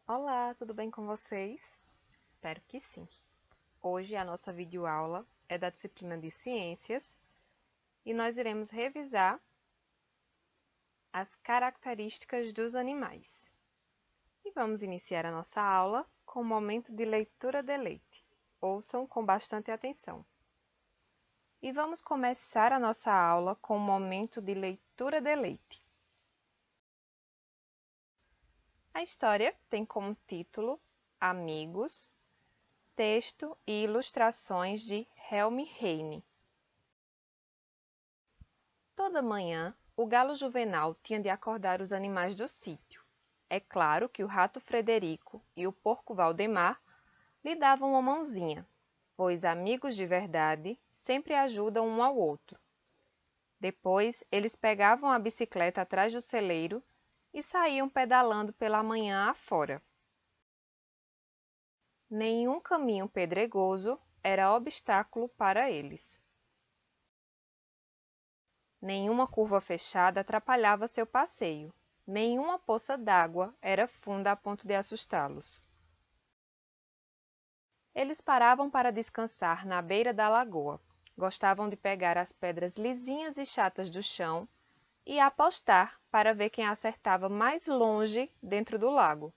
Olá, tudo bem com vocês? Espero que sim. Hoje a nossa videoaula é da disciplina de Ciências e nós iremos revisar as características dos animais. E vamos iniciar a nossa aula com o momento de leitura de leite. Ouçam com bastante atenção. E vamos começar a nossa aula com o momento de leitura de leite. A história tem como título Amigos, texto e ilustrações de Helmi Heine. Toda manhã, o galo Juvenal tinha de acordar os animais do sítio. É claro que o rato Frederico e o porco Valdemar lhe davam uma mãozinha, pois amigos de verdade sempre ajudam um ao outro. Depois, eles pegavam a bicicleta atrás do celeiro e saíam pedalando pela manhã afora. Nenhum caminho pedregoso era obstáculo para eles. Nenhuma curva fechada atrapalhava seu passeio. Nenhuma poça d'água era funda a ponto de assustá-los. Eles paravam para descansar na beira da lagoa. Gostavam de pegar as pedras lisinhas e chatas do chão e apostar para ver quem acertava mais longe dentro do lago.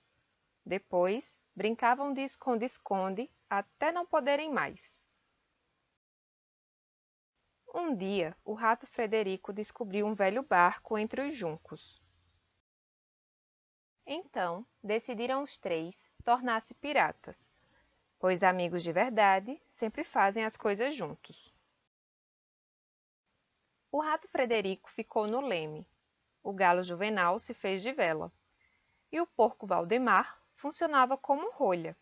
Depois, brincavam de esconde-esconde até não poderem mais. Um dia, o rato Frederico descobriu um velho barco entre os juncos. Então, decidiram os três tornar-se piratas, pois amigos de verdade sempre fazem as coisas juntos. O rato Frederico ficou no leme, o galo Juvenal se fez de vela, e o porco Valdemar funcionava como rolha.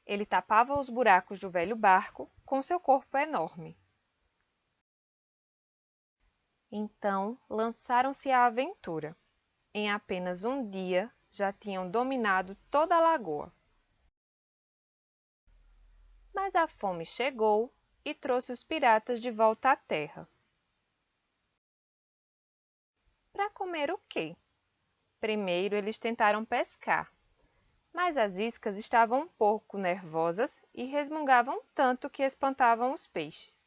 Ele tapava os buracos do velho barco com seu corpo enorme. Então, lançaram-se à aventura. Em apenas um dia, já tinham dominado toda a lagoa. Mas a fome chegou e trouxe os piratas de volta à terra. Para comer o quê? Primeiro eles tentaram pescar, mas as iscas estavam um pouco nervosas e resmungavam tanto que espantavam os peixes.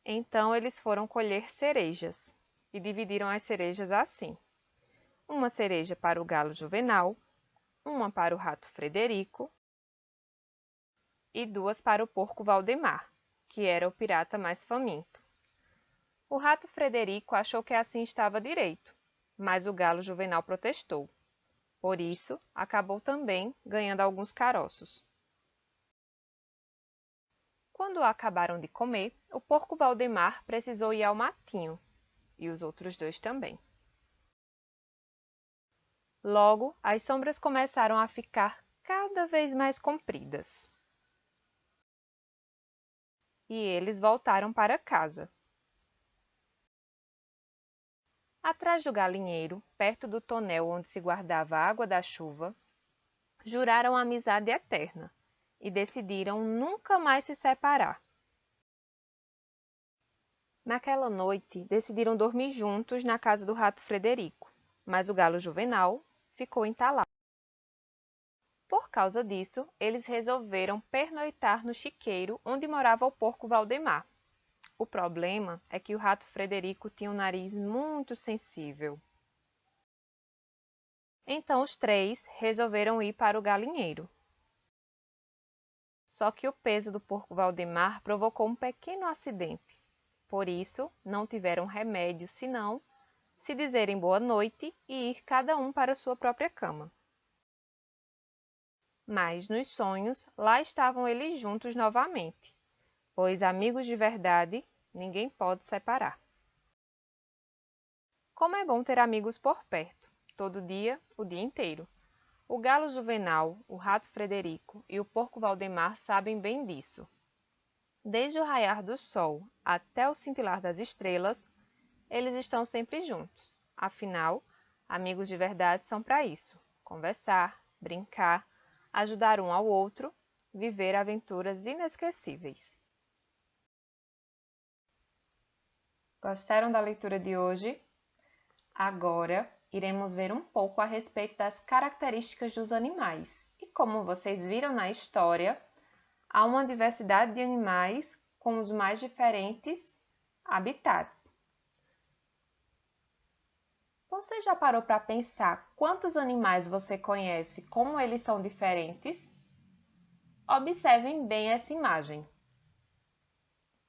Então eles foram colher cerejas e dividiram as cerejas assim: uma cereja para o galo Juvenal, uma para o rato Frederico e duas para o porco Valdemar, que era o pirata mais faminto. O rato Frederico achou que assim estava direito, mas o galo Juvenal protestou. Por isso, acabou também ganhando alguns caroços. Quando acabaram de comer, o porco Valdemar precisou ir ao matinho, e os outros dois também. Logo, as sombras começaram a ficar cada vez mais compridas. E eles voltaram para casa. Atrás do galinheiro, perto do tonel onde se guardava a água da chuva, juraram amizade eterna e decidiram nunca mais se separar. Naquela noite, decidiram dormir juntos na casa do rato Frederico, mas o galo Juvenal ficou entalado. Por causa disso, eles resolveram pernoitar no chiqueiro onde morava o porco Valdemar. O problema é que o rato Frederico tinha um nariz muito sensível. Então os três resolveram ir para o galinheiro. Só que o peso do porco Valdemar provocou um pequeno acidente. Por isso, não tiveram remédio senão se dizerem boa noite e ir cada um para sua própria cama. Mas nos sonhos, lá estavam eles juntos novamente, pois amigos de verdade ninguém pode separar. Como é bom ter amigos por perto, todo dia, o dia inteiro. O galo Juvenal, o rato Frederico e o porco Valdemar sabem bem disso. Desde o raiar do sol até o cintilar das estrelas, eles estão sempre juntos. Afinal, amigos de verdade são para isso: conversar, brincar, ajudar um ao outro, viver aventuras inesquecíveis. Gostaram da leitura de hoje? Agora, iremos ver um pouco a respeito das características dos animais. E como vocês viram na história, há uma diversidade de animais com os mais diferentes habitats. Você já parou para pensar quantos animais você conhece, como eles são diferentes? Observem bem essa imagem.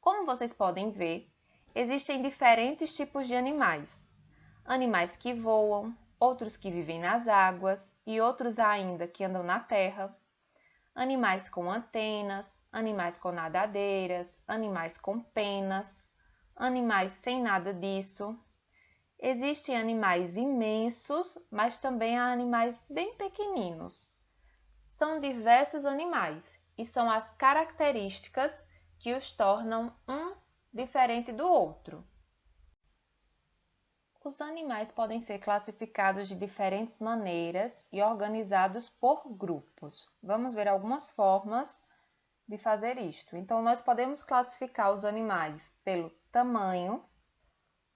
Como vocês podem ver, existem diferentes tipos de animais. Animais que voam, outros que vivem nas águas e outros ainda que andam na terra. Animais com antenas, animais com nadadeiras, animais com penas, animais sem nada disso. Existem animais imensos, mas também há animais bem pequeninos. São diversos animais e são as características que os tornam um diferente do outro. Os animais podem ser classificados de diferentes maneiras e organizados por grupos. Vamos ver algumas formas de fazer isto. Então, nós podemos classificar os animais pelo tamanho.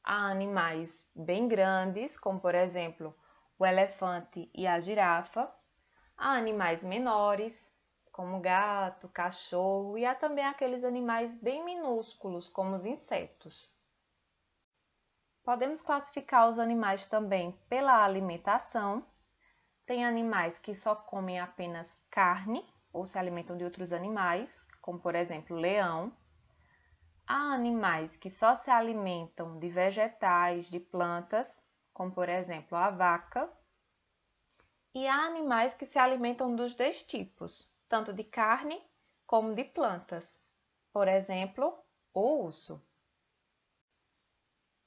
Há animais bem grandes, como por exemplo, o elefante e a girafa. Há animais menores, como gato, cachorro, e há também aqueles animais bem minúsculos, como os insetos. Podemos classificar os animais também pela alimentação. Tem animais que só comem apenas carne ou se alimentam de outros animais, como por exemplo o leão. Há animais que só se alimentam de vegetais, de plantas, como por exemplo a vaca. E há animais que se alimentam dos dois tipos, tanto de carne como de plantas. Por exemplo, o urso.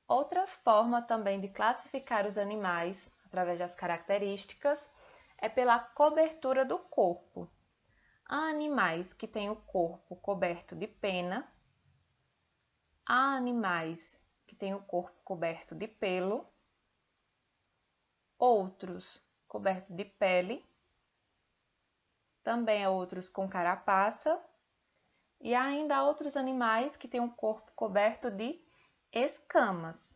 Outra forma também de classificar os animais, através das características, é pela cobertura do corpo. Há animais que têm o corpo coberto de pena, há animais que têm o corpo coberto de pelo, outros coberto de pele, também há outros com carapaça, e há ainda outros animais que têm o corpo coberto de escamas.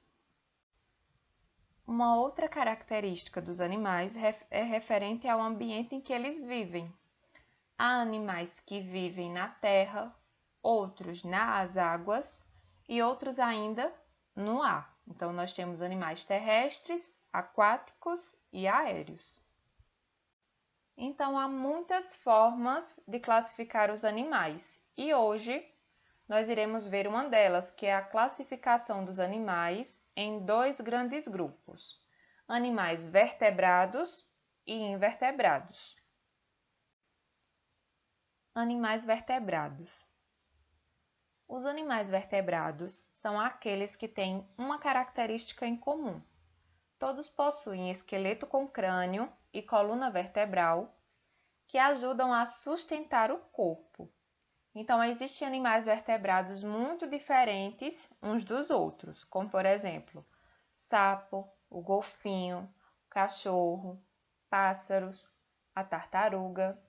Uma outra característica dos animais é referente ao ambiente em que eles vivem. Há animais que vivem na terra, outros nas águas e outros ainda no ar. Então, nós temos animais terrestres, aquáticos e aéreos. Então, há muitas formas de classificar os animais e hoje nós iremos ver uma delas, que é a classificação dos animais em dois grandes grupos: animais vertebrados e invertebrados. Animais vertebrados. Os animais vertebrados são aqueles que têm uma característica em comum. Todos possuem esqueleto com crânio e coluna vertebral que ajudam a sustentar o corpo. Então, existem animais vertebrados muito diferentes uns dos outros, como por exemplo, sapo, o golfinho, o cachorro, pássaros, a tartaruga.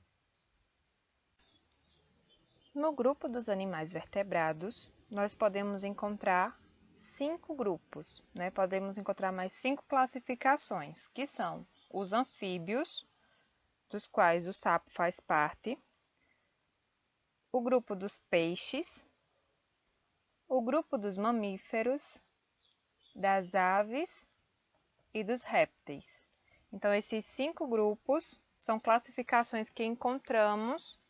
No grupo dos animais vertebrados, nós podemos encontrar 5 grupos, né? Podemos encontrar mais 5 classificações, que são os anfíbios, dos quais o sapo faz parte, o grupo dos peixes, o grupo dos mamíferos, das aves e dos répteis. Então, esses 5 grupos são classificações que encontramos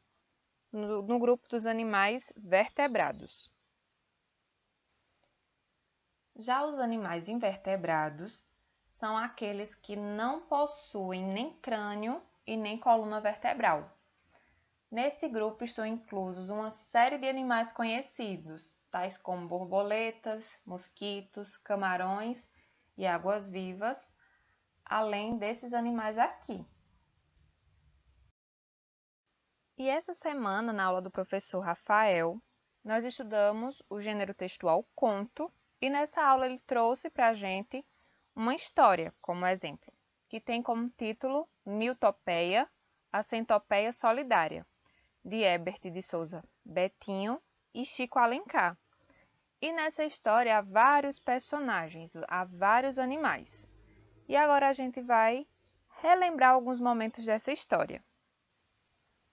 no grupo dos animais vertebrados. Já os animais invertebrados são aqueles que não possuem nem crânio e nem coluna vertebral. Nesse grupo estão inclusos uma série de animais conhecidos, tais como borboletas, mosquitos, camarões e águas-vivas, além desses animais aqui. E essa semana, na aula do professor Rafael, nós estudamos o gênero textual conto, e nessa aula ele trouxe para a gente uma história como exemplo, que tem como título Miltopeia, a centopeia solidária, de Herbert de Souza Betinho e Chico Alencar. E nessa história há vários personagens, há vários animais. E agora a gente vai relembrar alguns momentos dessa história.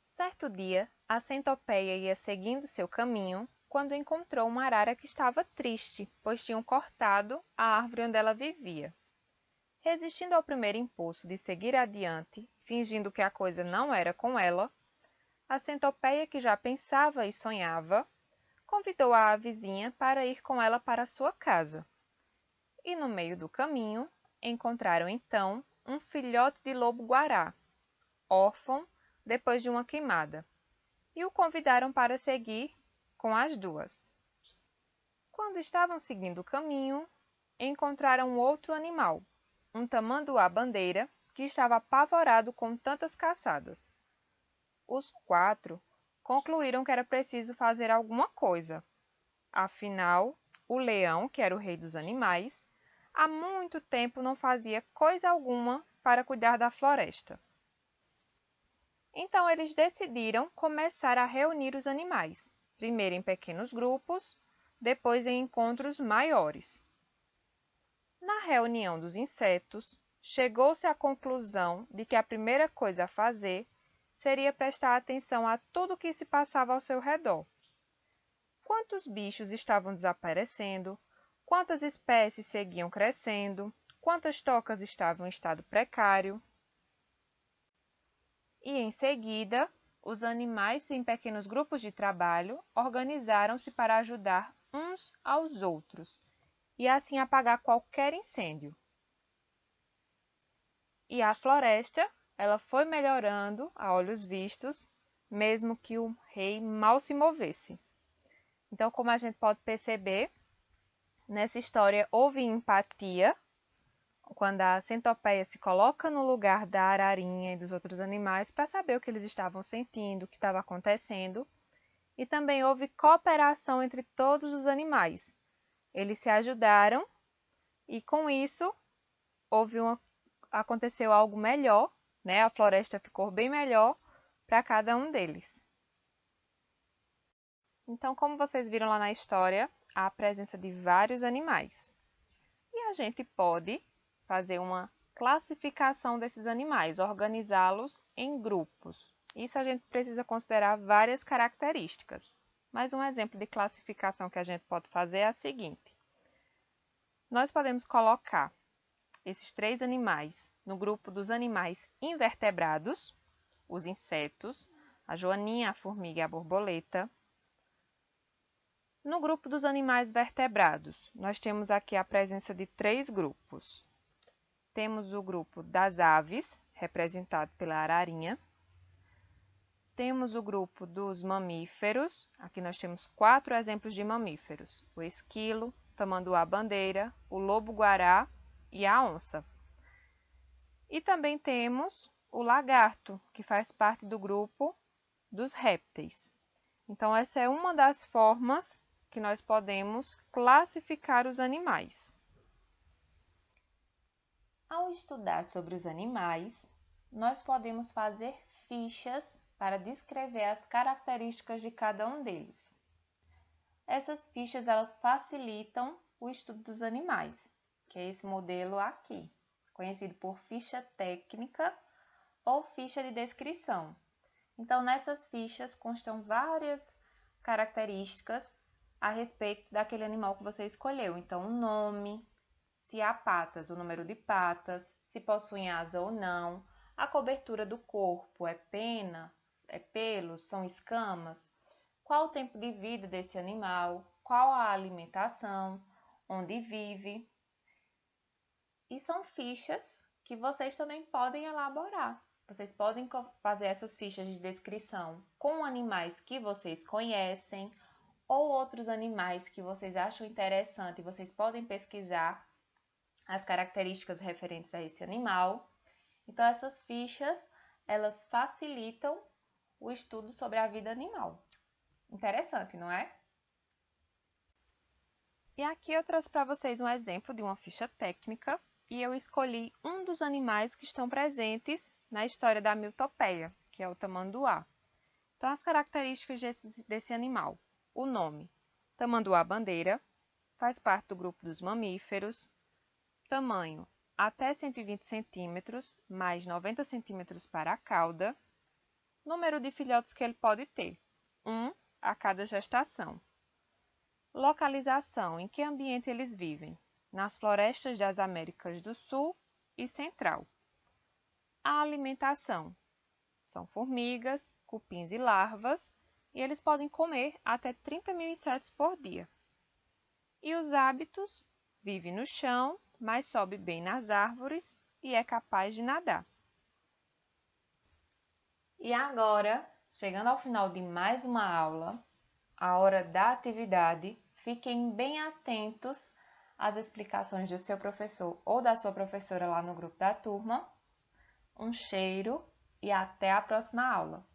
Certo dia, a centopeia ia seguindo seu caminho quando encontrou uma arara que estava triste, pois tinham cortado a árvore onde ela vivia. Resistindo ao primeiro impulso de seguir adiante, fingindo que a coisa não era com ela, a centopeia, que já pensava e sonhava, convidou a vizinha para ir com ela para sua casa. E no meio do caminho, encontraram então um filhote de lobo-guará, órfão depois de uma queimada, e o convidaram para seguir com as duas. Quando estavam seguindo o caminho, encontraram outro animal, um tamanduá-bandeira, que estava apavorado com tantas caçadas. Os 4 concluíram que era preciso fazer alguma coisa. Afinal, o leão, que era o rei dos animais, há muito tempo não fazia coisa alguma para cuidar da floresta. Então eles decidiram começar a reunir os animais, primeiro em pequenos grupos, depois em encontros maiores. Na reunião dos insetos, chegou-se à conclusão de que a primeira coisa a fazer seria prestar atenção a tudo o que se passava ao seu redor. Quantos bichos estavam desaparecendo, quantas espécies seguiam crescendo, quantas tocas estavam em estado precário. E, em seguida, os animais, em pequenos grupos de trabalho, organizaram-se para ajudar uns aos outros e assim apagar qualquer incêndio. E a floresta, ela foi melhorando a olhos vistos, mesmo que o rei mal se movesse. Então, como a gente pode perceber, nessa história houve empatia, quando a centopeia se coloca no lugar da ararinha e dos outros animais para saber o que eles estavam sentindo, o que estava acontecendo. E também houve cooperação entre todos os animais. Eles se ajudaram e, com isso, aconteceu algo melhor, né? A floresta ficou bem melhor para cada um deles. Então, como vocês viram lá na história, há a presença de vários animais. E a gente pode fazer uma classificação desses animais, organizá-los em grupos. Isso a gente precisa considerar várias características. Mas um exemplo de classificação que a gente pode fazer é a seguinte. Nós podemos colocar esses 3 animais no grupo dos animais invertebrados, os insetos, a joaninha, a formiga e a borboleta. No grupo dos animais vertebrados, nós temos aqui a presença de 3 grupos. Temos o grupo das aves, representado pela ararinha. Temos o grupo dos mamíferos, aqui nós temos 4 exemplos de mamíferos: o esquilo, o tamanduá-bandeira, o lobo-guará e a onça. E também temos o lagarto, que faz parte do grupo dos répteis. Então, essa é uma das formas que nós podemos classificar os animais. Ao estudar sobre os animais, nós podemos fazer fichas para descrever as características de cada um deles. Essas fichas elas facilitam o estudo dos animais, que é esse modelo aqui, conhecido por ficha técnica ou ficha de descrição. Então, nessas fichas constam várias características a respeito daquele animal que você escolheu. Então, o nome, se há patas, o número de patas, se possuem asa ou não, a cobertura do corpo, é pena, é pelos, são escamas, qual o tempo de vida desse animal, qual a alimentação, onde vive. E são fichas que vocês também podem elaborar. Vocês podem fazer essas fichas de descrição com animais que vocês conhecem ou outros animais que vocês acham interessante. Vocês podem pesquisar as características referentes a esse animal. Então, essas fichas, elas facilitam o estudo sobre a vida animal. Interessante, não é? E aqui eu trouxe para vocês um exemplo de uma ficha técnica e eu escolhi um dos animais que estão presentes na história da miltopeia, que é o tamanduá. Então, as características desse animal. O nome, tamanduá-bandeira, faz parte do grupo dos mamíferos. Tamanho, até 120 centímetros, mais 90 centímetros para a cauda. Número de filhotes que ele pode ter, 1 a cada gestação. Localização, em que ambiente eles vivem? Nas florestas das Américas do Sul e Central. A alimentação, são formigas, cupins e larvas, e eles podem comer até 30 mil insetos por dia. E os hábitos, vive no chão, mas sobe bem nas árvores e é capaz de nadar. E agora, chegando ao final de mais uma aula, a hora da atividade, fiquem bem atentos às explicações do seu professor ou da sua professora lá no grupo da turma. Um cheiro e até a próxima aula!